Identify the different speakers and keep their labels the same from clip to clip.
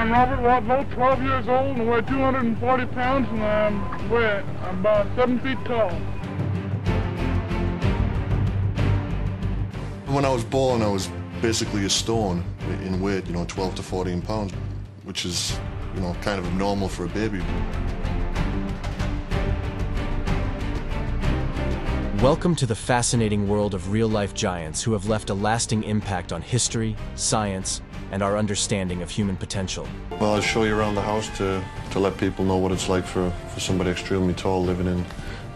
Speaker 1: I'm Robert Wadlow, 12 years old, and weigh 240 pounds, and I'm about 7 feet tall.
Speaker 2: When I was born, I was basically a stone in weight, 12 to 14 pounds, which is, kind of abnormal for a baby.
Speaker 3: Welcome to the fascinating world of real-life giants who have left a lasting impact on history, science, and our understanding of human potential.
Speaker 2: Well, I'll show you around the house to let people know what it's like for somebody extremely tall living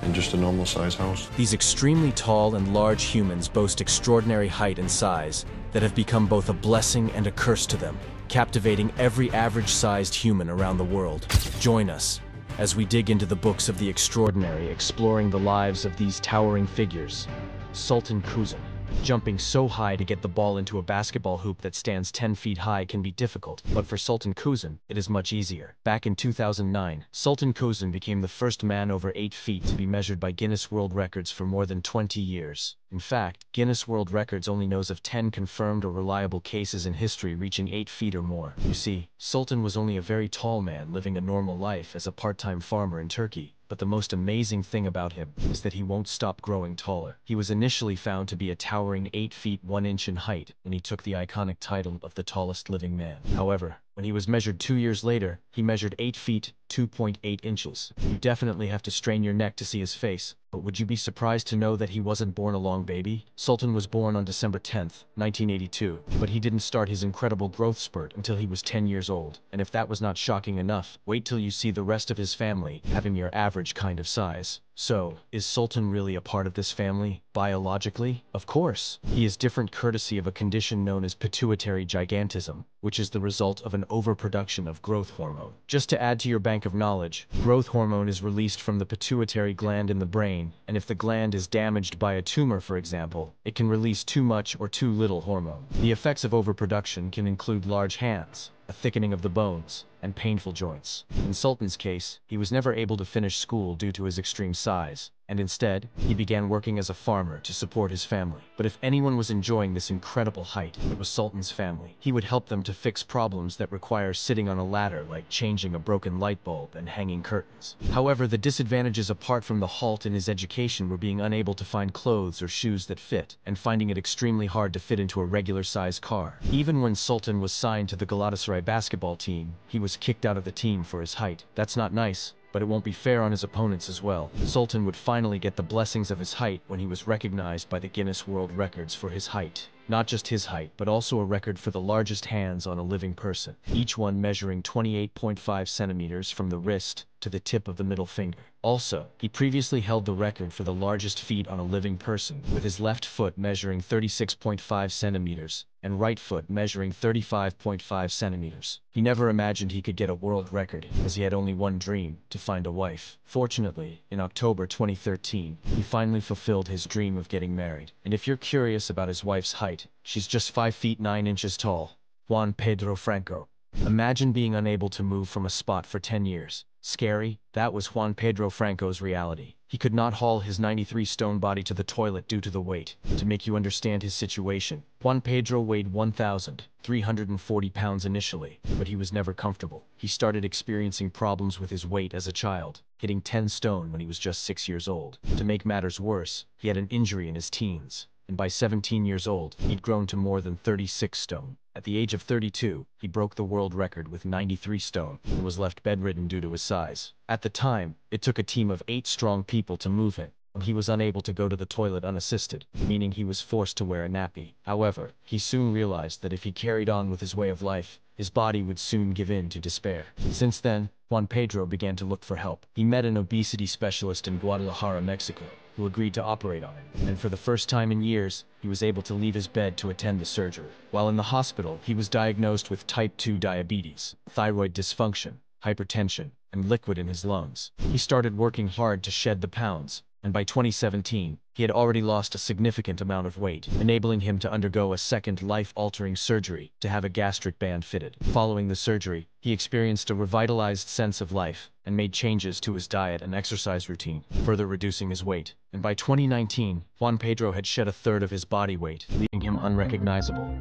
Speaker 2: in just a normal-sized house.
Speaker 3: These extremely tall and large humans boast extraordinary height and size that have become both a blessing and a curse to them, captivating every average-sized human around the world. Join us as we dig into the books of the extraordinary, exploring the lives of these towering figures. Sultan Kuzun. Jumping so high to get the ball into a basketball hoop that stands 10 feet high can be difficult, but for Sultan Kuzun, it is much easier. Back in 2009, Sultan Kuzun became the first man over 8 feet to be measured by Guinness World Records for more than 20 years. In fact, Guinness World Records only knows of 10 confirmed or reliable cases in history reaching 8 feet or more. You see, Sultan was only a very tall man living a normal life as a part-time farmer in Turkey. But the most amazing thing about him is that he won't stop growing taller. He was initially found to be a towering 8 feet 1 inch in height, and he took the iconic title of the tallest living man. However, when he was measured 2 years later, he measured 8 feet 2.8 inches. You definitely have to strain your neck to see his face, but would you be surprised to know that he wasn't born a long baby? Sultan was born on December 10th, 1982, but he didn't start his incredible growth spurt until he was 10 years old. And if that was not shocking enough, wait till you see the rest of his family having your average kind of size. So, is Sultan really a part of this family, biologically? Of course. He is different courtesy of a condition known as pituitary gigantism, which is the result of an overproduction of growth hormone. Just to add to your bank of knowledge, growth hormone is released from the pituitary gland in the brain, and if the gland is damaged by a tumor, for example, it can release too much or too little hormone. The effects of overproduction can include large hands, a thickening of the bones, and painful joints. In Sultan's case, he was never able to finish school due to his extreme size, and instead, he began working as a farmer to support his family. But if anyone was enjoying this incredible height, it was Sultan's family. He would help them to fix problems that require sitting on a ladder, like changing a broken light bulb and hanging curtains. However, the disadvantages apart from the halt in his education were being unable to find clothes or shoes that fit, and finding it extremely hard to fit into a regular-sized car. Even when Sultan was signed to the Galatasaray basketball team, he was kicked out of the team for his height. That's not nice, but it won't be fair on his opponents as well. Sultan would finally get the blessings of his height when he was recognized by the Guinness World Records for his height. Not just his height, but also a record for the largest hands on a living person, each one measuring 28.5 centimeters from the wrist to the tip of the middle finger. Also, he previously held the record for the largest feet on a living person, with his left foot measuring 36.5 centimeters and right foot measuring 35.5 centimeters. He never imagined he could get a world record, as he had only one dream: to find a wife. Fortunately, in October 2013, he finally fulfilled his dream of getting married. And if you're curious about his wife's height, she's just 5 feet 9 inches tall. Juan Pedro Franco. Imagine being unable to move from a spot for 10 years. Scary? That was Juan Pedro Franco's reality. He could not haul his 93-stone body to the toilet due to the weight. To make you understand his situation, Juan Pedro weighed 1,340 pounds initially, but he was never comfortable. He started experiencing problems with his weight as a child, hitting 10 stone when he was just 6 years old. To make matters worse, he had an injury in his teens, and by 17 years old, he'd grown to more than 36 stone. At the age of 32, he broke the world record with 93 stone and was left bedridden due to his size. At the time, it took a team of 8 strong people to move him. He was unable to go to the toilet unassisted, meaning he was forced to wear a nappy. However, he soon realized that if he carried on with his way of life, his body would soon give in to despair. Since then, Juan Pedro began to look for help. He met an obesity specialist in Guadalajara, Mexico, who agreed to operate on him. And for the first time in years, he was able to leave his bed to attend the surgery. While in the hospital, he was diagnosed with type 2 diabetes, thyroid dysfunction, hypertension, and liquid in his lungs. He started working hard to shed the pounds, and by 2017, he had already lost a significant amount of weight, enabling him to undergo a second life-altering surgery to have a gastric band fitted. Following the surgery, he experienced a revitalized sense of life and made changes to his diet and exercise routine, further reducing his weight. And by 2019, Juan Pedro had shed a third of his body weight, leaving him unrecognizable.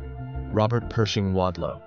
Speaker 3: Robert Pershing Wadlow.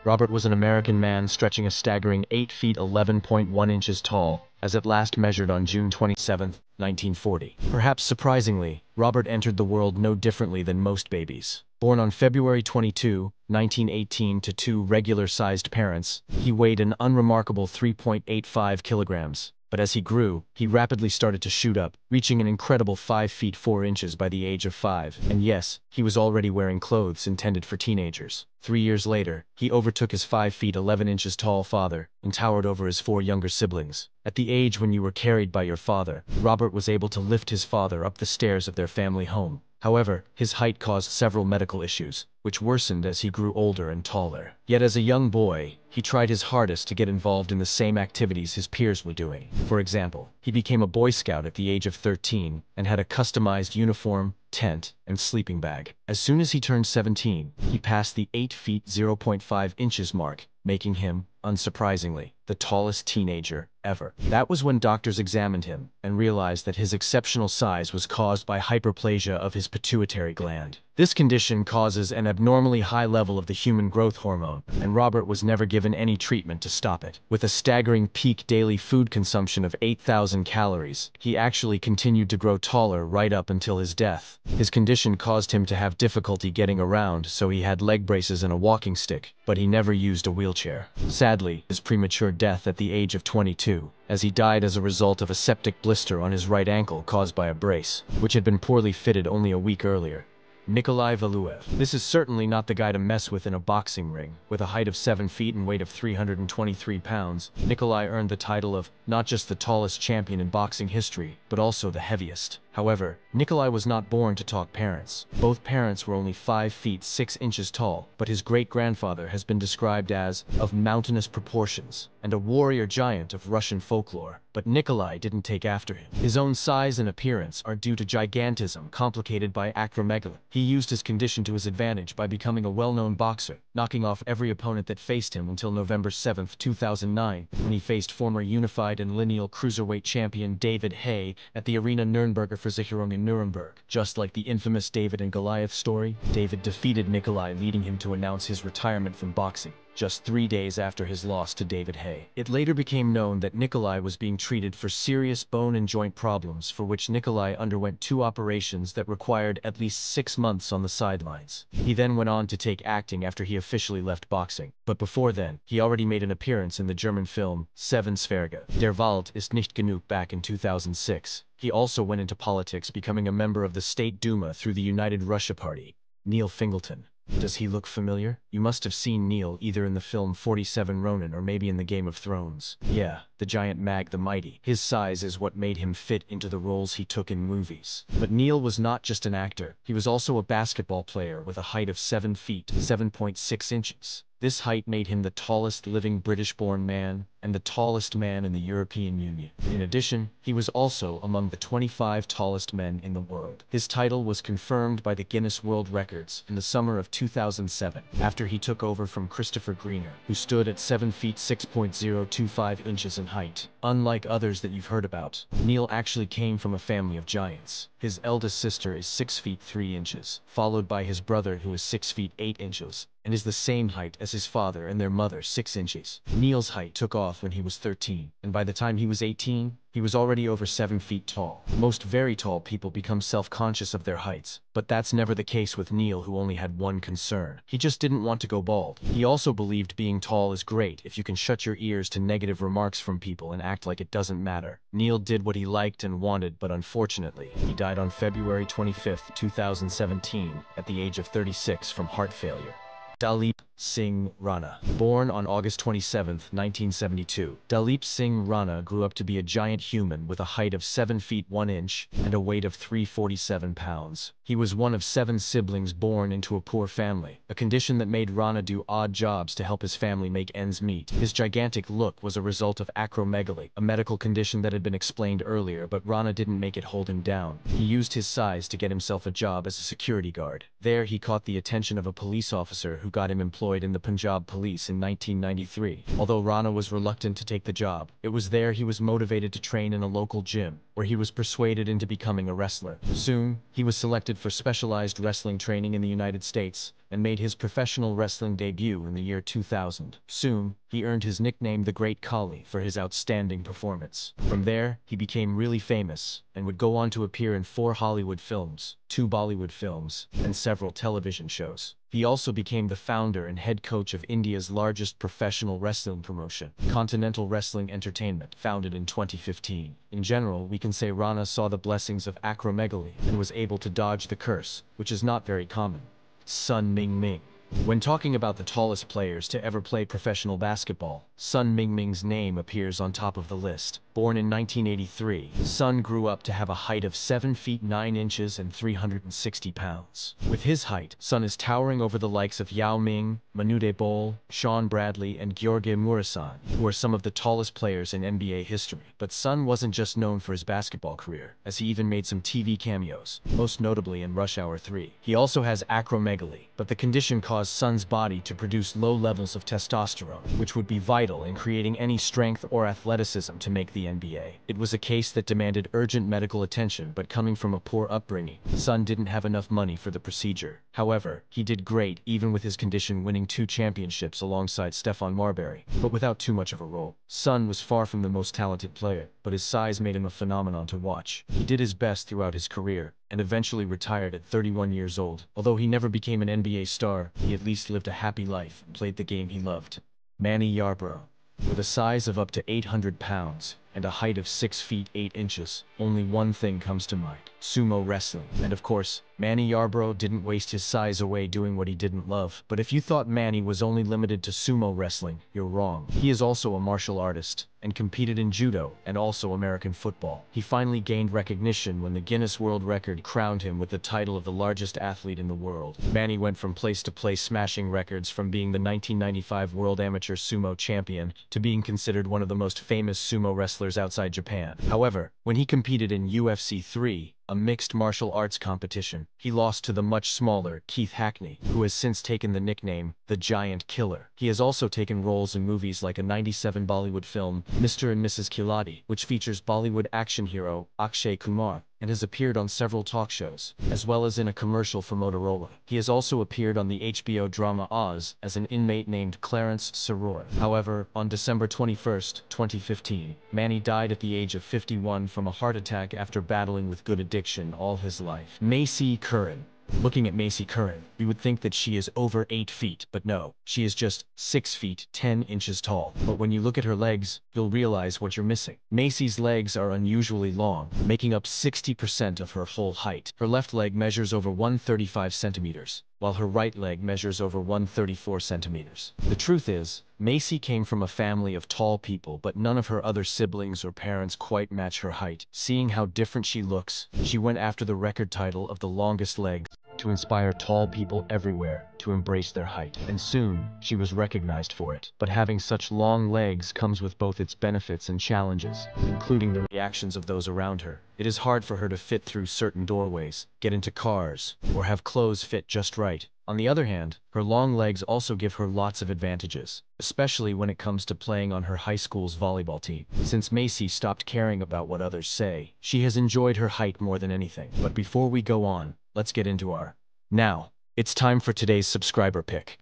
Speaker 3: Robert was an American man stretching a staggering 8 feet 11.1 inches tall, as at last measured on June 27, 1940. Perhaps surprisingly, Robert entered the world no differently than most babies. Born on February 22, 1918 to two regular-sized parents, he weighed an unremarkable 3.85 kilograms. But as he grew, he rapidly started to shoot up, reaching an incredible 5 feet 4 inches by the age of 5. And yes, he was already wearing clothes intended for teenagers. 3 years later, he overtook his 5 feet 11 inches tall father and towered over his 4 younger siblings. At the age when you were carried by your father, Robert was able to lift his father up the stairs of their family home. However, his height caused several medical issues, which worsened as he grew older and taller. Yet as a young boy, he tried his hardest to get involved in the same activities his peers were doing. For example, he became a Boy Scout at the age of 13 and had a customized uniform, tent, and sleeping bag. As soon as he turned 17, he passed the 8 feet 0.5 inches mark, making him, unsurprisingly, the tallest teenager ever. That was when doctors examined him and realized that his exceptional size was caused by hyperplasia of his pituitary gland. This condition causes an abnormally high level of the human growth hormone, and Robert was never given any treatment to stop it. With a staggering peak daily food consumption of 8,000 calories, he actually continued to grow taller right up until his death. His condition caused him to have difficulty getting around, so he had leg braces and a walking stick, but he never used a wheelchair. Sadly, his premature death at the age of 22, as he died as a result of a septic blister on his right ankle caused by a brace, which had been poorly fitted only a week earlier. Nikolai Valuev. This is certainly not the guy to mess with in a boxing ring. With a height of 7 feet and weight of 323 pounds, Nikolai earned the title of not just the tallest champion in boxing history, but also the heaviest. However, Nikolai was not born to talk parents. Both parents were only 5 feet 6 inches tall, but his great-grandfather has been described as of mountainous proportions and a warrior giant of Russian folklore. But Nikolai didn't take after him. His own size and appearance are due to gigantism complicated by acromegaly. He used his condition to his advantage by becoming a well-known boxer, knocking off every opponent that faced him until November 7, 2009, when he faced former unified and lineal cruiserweight champion David Haye at the Arena Nürnberger Versicherung in Nuremberg. Just like the infamous David and Goliath story, David defeated Nikolai, leading him to announce his retirement from boxing just 3 days after his loss to David Haye. It later became known that Nikolai was being treated for serious bone and joint problems, for which Nikolai underwent 2 operations that required at least 6 months on the sidelines. He then went on to take acting after he officially left boxing. But before then, he already made an appearance in the German film Seven Zwerge. Der Wald ist nicht genug back in 2006. He also went into politics, becoming a member of the State Duma through the United Russia Party. Neil Fingleton. Does he look familiar? You must have seen Neil either in the film 47 Ronin or maybe in the Game of Thrones. Yeah, the giant Mag the Mighty. His size is what made him fit into the roles he took in movies. But Neil was not just an actor. He was also a basketball player with a height of 7 feet, 7.6 inches. This height made him the tallest living British-born man and the tallest man in the European Union. In addition, he was also among the 25 tallest men in the world. His title was confirmed by the Guinness World Records in the summer of 2007, after he took over from Christopher Greener, who stood at 7 feet 6.025 inches in height. Unlike others that you've heard about, Neil actually came from a family of giants. His eldest sister is 6 feet 3 inches, followed by his brother who is 6 feet 8 inches, and is the same height as his father and their mother, 6 inches. Neil's height took off when he was 13, and by the time he was 18, he was already over 7 feet tall. Most very tall people become self-conscious of their heights, but that's never the case with Neil, who only had one concern. He just didn't want to go bald. He also believed being tall is great if you can shut your ears to negative remarks from people and act like it doesn't matter. Neil did what he liked and wanted, but unfortunately, he died on February 25, 2017, at the age of 36 from heart failure. Dalip Singh Rana. Born on August 27, 1972, Dalip Singh Rana grew up to be a giant human with a height of 7 feet 1 inch and a weight of 347 pounds. He was one of 7 siblings born into a poor family, a condition that made Rana do odd jobs to help his family make ends meet. His gigantic look was a result of acromegaly, a medical condition that had been explained earlier, but Rana didn't make it hold him down. He used his size to get himself a job as a security guard. There he caught the attention of a police officer who got him employed in the Punjab Police in 1993. Although Rana was reluctant to take the job, it was there he was motivated to train in a local gym, where he was persuaded into becoming a wrestler. Soon, he was selected for specialized wrestling training in the United States, and made his professional wrestling debut in the year 2000. Soon, he earned his nickname the Great Khali for his outstanding performance. From there, he became really famous, and would go on to appear in 4 Hollywood films, 2 Bollywood films, and several television shows. He also became the founder and head coach of India's largest professional wrestling promotion, Continental Wrestling Entertainment, founded in 2015. In general, we can say Rana saw the blessings of acromegaly and was able to dodge the curse, which is not very common. Sun Mingming. When talking about the tallest players to ever play professional basketball, Sun Mingming's name appears on top of the list. Born in 1983, Sun grew up to have a height of 7 feet 9 inches and 360 pounds. With his height, Sun is towering over the likes of Yao Ming, Manute Bol, Sean Bradley, and Gheorghe Muresan, who are some of the tallest players in NBA history. But Sun wasn't just known for his basketball career, as he even made some TV cameos, most notably in Rush Hour 3. He also has acromegaly, but the condition caused Sun's body to produce low levels of testosterone, which would be vital in creating any strength or athleticism to make the NBA. It was a case that demanded urgent medical attention, but coming from a poor upbringing, Sun didn't have enough money for the procedure. However, he did great even with his condition, winning 2 championships alongside Stephon Marbury, but without too much of a role. Sun was far from the most talented player, but his size made him a phenomenon to watch. He did his best throughout his career, and eventually retired at 31 years old. Although he never became an NBA star, he at least lived a happy life and played the game he loved. Manny Yarbrough. With a size of up to 800 pounds and a height of 6 feet 8 inches, only one thing comes to mind: sumo wrestling. And of course, Manny Yarbrough didn't waste his size away doing what he didn't love. But if you thought Manny was only limited to sumo wrestling, you're wrong. He is also a martial artist, and competed in judo and also American football. He finally gained recognition when the Guinness World Record crowned him with the title of the largest athlete in the world. Manny went from place to place smashing records, from being the 1995 World Amateur Sumo Champion to being considered one of the most famous sumo wrestlers outside Japan. However, when he competed in UFC 3, a mixed martial arts competition, he lost to the much smaller Keith Hackney, who has since taken the nickname the Giant Killer. He has also taken roles in movies like a '97 Bollywood film, Mr. and Mrs. Khiladi, which features Bollywood action hero Akshay Kumar, and has appeared on several talk shows, as well as in a commercial for Motorola. He has also appeared on the HBO drama Oz as an inmate named Clarence Saror. However, on December 21st, 2015, Manny died at the age of 51 from a heart attack after battling with good addiction all his life. Macy Curran. Looking at Macy Curran, we would think that she is over 8 feet, but no, she is just 6 feet 10 inches tall. But when you look at her legs, you'll realize what you're missing. Macy's legs are unusually long, making up 60% of her whole height. Her left leg measures over 135 centimeters, while her right leg measures over 134 centimeters. The truth is, Macy came from a family of tall people, but none of her other siblings or parents quite match her height. Seeing how different she looks, she went after the record title of the longest legs to inspire tall people everywhere to embrace their height. And soon, she was recognized for it. But having such long legs comes with both its benefits and challenges, including the reactions of those around her. It is hard for her to fit through certain doorways, get into cars, or have clothes fit just right. On the other hand, her long legs also give her lots of advantages, especially when it comes to playing on her high school's volleyball team. Since Macy stopped caring about what others say, she has enjoyed her height more than anything. But before we go on, let's get into our... Now, it's time for today's subscriber pick.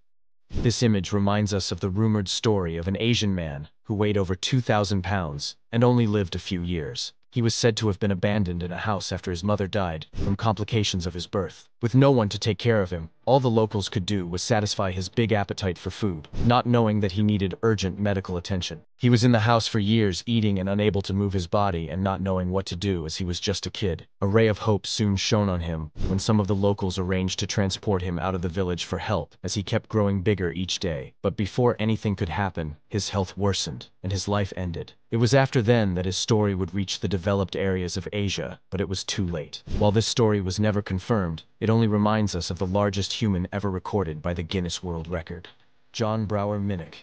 Speaker 3: This image reminds us of the rumored story of an Asian man who weighed over 2,000 pounds and only lived a few years. He was said to have been abandoned in a house after his mother died from complications of his birth. With no one to take care of him, all the locals could do was satisfy his big appetite for food, not knowing that he needed urgent medical attention. He was in the house for years, eating and unable to move his body and not knowing what to do, as he was just a kid. A ray of hope soon shone on him when some of the locals arranged to transport him out of the village for help, as he kept growing bigger each day. But before anything could happen, his health worsened and his life ended. It was after then that his story would reach the developed areas of Asia, but it was too late. While this story was never confirmed, it only reminds us of the largest human ever recorded by the Guinness World Record. John Brower Minnick.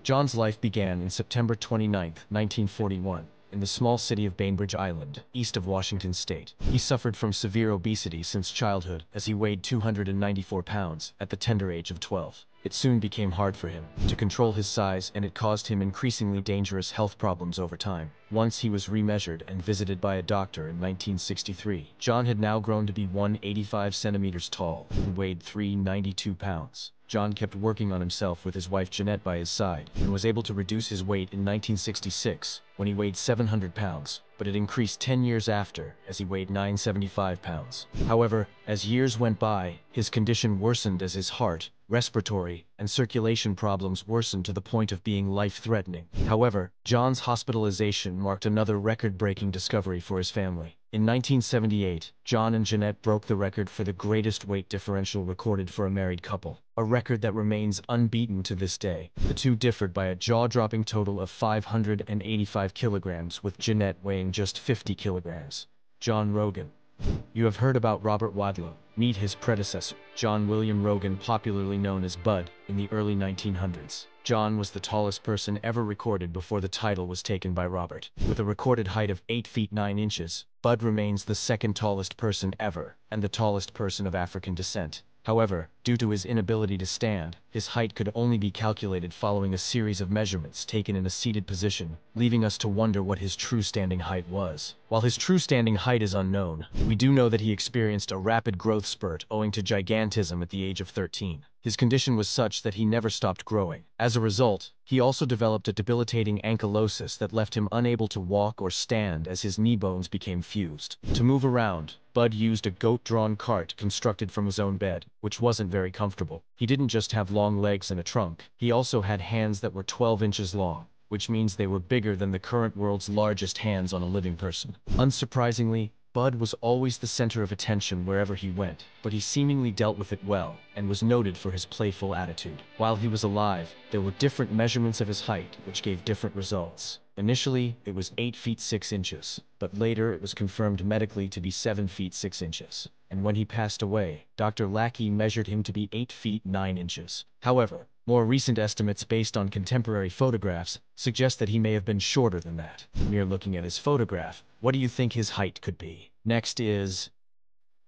Speaker 3: John's life began in September 29, 1941. in the small city of Bainbridge Island, east of Washington state. He suffered from severe obesity since childhood, as he weighed 294 pounds at the tender age of 12. It soon became hard for him to control his size, and it caused him increasingly dangerous health problems over time. Once he was remeasured and visited by a doctor in 1963. John had now grown to be 185 centimeters tall and weighed 392 pounds. John kept working on himself with his wife Jeanette by his side, and was able to reduce his weight in 1966, when he weighed 700 pounds, but it increased 10 years after, as he weighed 975 pounds. However, as years went by, his condition worsened as his heart, respiratory, and circulation problems worsened to the point of being life-threatening. However, John's hospitalization marked another record-breaking discovery for his family. In 1978, John and Jeanette broke the record for the greatest weight differential recorded for a married couple, a record that remains unbeaten to this day. The two differed by a jaw-dropping total of 585 kilograms, with Jeanette weighing just 50 kilograms. John Rogan. You have heard about Robert Wadlow. Meet his predecessor, John William Rogan, popularly known as Bud, in the early 1900s. John was the tallest person ever recorded before the title was taken by Robert. With a recorded height of 8 feet 9 inches, Bud remains the second tallest person ever, and the tallest person of African descent. However, due to his inability to stand, his height could only be calculated following a series of measurements taken in a seated position, leaving us to wonder what his true standing height was. While his true standing height is unknown, we do know that he experienced a rapid growth spurt owing to gigantism at the age of 13. His condition was such that he never stopped growing. As a result, he also developed a debilitating ankylosis that left him unable to walk or stand as his knee bones became fused. To move around, Bud used a goat-drawn cart constructed from his own bed, which wasn't very comfortable. He didn't just have long legs and a trunk, he also had hands that were 12 inches long, which means they were bigger than the current world's largest hands on a living person. Unsurprisingly, Bud was always the center of attention wherever he went, but he seemingly dealt with it well, and was noted for his playful attitude. While he was alive, there were different measurements of his height, which gave different results. Initially, it was 8 feet 6 inches, but later it was confirmed medically to be 7 feet 6 inches. And when he passed away, Dr. Lackey measured him to be 8 feet 9 inches. However, more recent estimates based on contemporary photographs suggest that he may have been shorter than that. Mere looking at his photograph, what do you think his height could be? Next is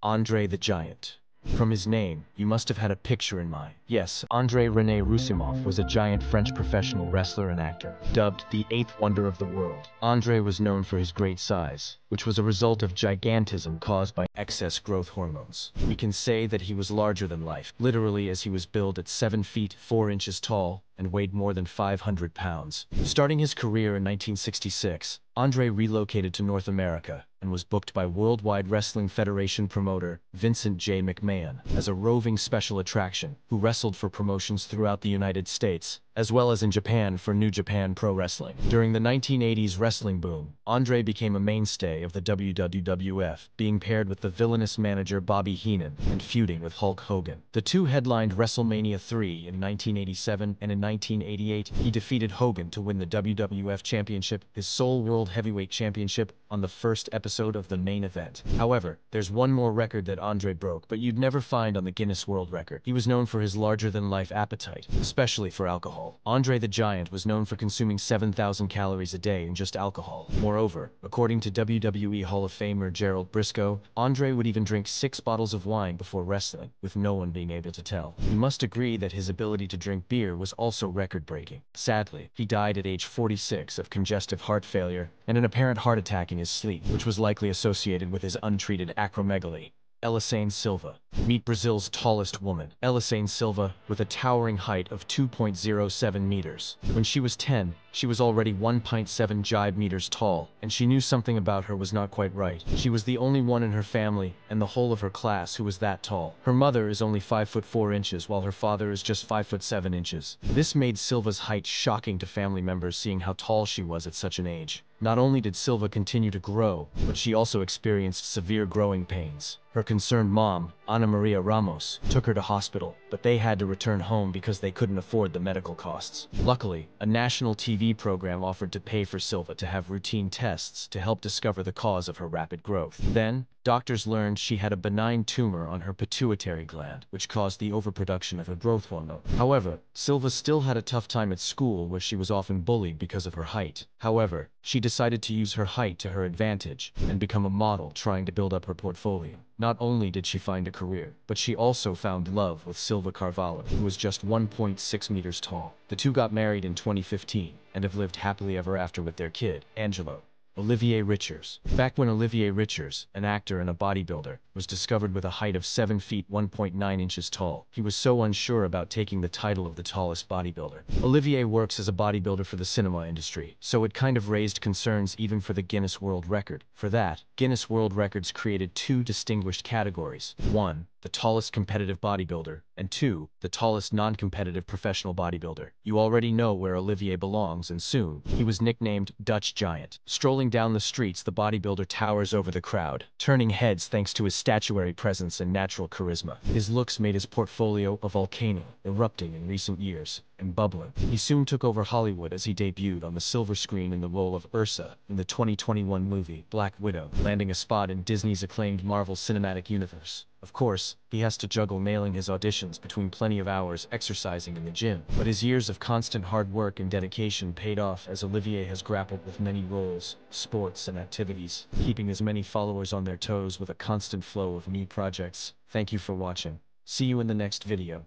Speaker 3: Andre the Giant. From his name, you must have had a picture in mind. Yes, André René Roussimoff was a giant French professional wrestler and actor. Dubbed the eighth wonder of the world, André was known for his great size, which was a result of gigantism caused by excess growth hormones. We can say that he was larger than life, literally, as he was billed at 7 feet 4 inches tall and weighed more than 500 pounds. Starting his career in 1966, André relocated to North America and was booked by Worldwide Wrestling Federation promoter Vincent J. McMahon as a roving special attraction who wrestled for promotions throughout the United States, as well as in Japan for New Japan Pro Wrestling. During the 1980s wrestling boom, André became a mainstay of the WWF, being paired with the villainous manager Bobby Heenan and feuding with Hulk Hogan. The two headlined WrestleMania 3 in 1987, and in 1988, he defeated Hogan to win the WWF Championship, his sole World Heavyweight Championship, on the first episode of the main event. However, there's one more record that André broke, but you'd never find on the Guinness World Record. He was known for his larger-than-life appetite, especially for alcohol. Andre the Giant was known for consuming 7,000 calories a day in just alcohol. Moreover, according to WWE Hall of Famer Gerald Briscoe, Andre would even drink 6 bottles of wine before wrestling, with no one being able to tell. We must agree that his ability to drink beer was also record-breaking. Sadly, he died at age 46 of congestive heart failure and an apparent heart attack in his sleep, which was likely associated with his untreated acromegaly. Elisane Silva. Meet Brazil's tallest woman, Elisane Silva, with a towering height of 2.07 meters. When she was 10, she was already 1.7 jibe meters tall, and she knew something about her was not quite right. She was the only one in her family and the whole of her class who was that tall. Her mother is only 5 foot 4 inches, while her father is just 5 foot 7 inches. This made Silva's height shocking to family members, seeing how tall she was at such an age. Not only did Silva continue to grow, but she also experienced severe growing pains. Her concerned mom, Ana Maria Ramos, took her to hospital, but they had to return home because they couldn't afford the medical costs. Luckily, a national TV program offered to pay for Silva to have routine tests to help discover the cause of her rapid growth. Then, doctors learned she had a benign tumor on her pituitary gland, which caused the overproduction of her growth hormone. However, Silva still had a tough time at school where she was often bullied because of her height. However, she decided to use her height to her advantage and become a model, trying to build up her portfolio. Not only did she find a career, but she also found love with Silva Carvalho, who was just 1.6 meters tall. The two got married in 2015 and have lived happily ever after with their kid, Angelo. Olivier Richers. Back when Olivier Richers, an actor and a bodybuilder, was discovered with a height of 7 feet 1.9 inches tall, he was so unsure about taking the title of the tallest bodybuilder. Olivier works as a bodybuilder for the cinema industry, so it kind of raised concerns even for the Guinness World Record. For that, Guinness World Records created two distinguished categories. 1. The tallest competitive bodybuilder, and 2. The tallest non-competitive professional bodybuilder. You already know where Olivier belongs, and soon, he was nicknamed Dutch Giant. Strolling down the streets, the bodybuilder towers over the crowd, turning heads thanks to his statuary presence and natural charisma. His looks made his portfolio a volcano, erupting in recent years and bubbling. He soon took over Hollywood as he debuted on the silver screen in the role of Ursa in the 2021 movie Black Widow, landing a spot in Disney's acclaimed Marvel Cinematic Universe. Of course, he has to juggle nailing his auditions between plenty of hours exercising in the gym. But his years of constant hard work and dedication paid off as Olivier has grappled with many roles, sports, and activities, keeping his many followers on their toes with a constant flow of new projects. Thank you for watching. See you in the next video.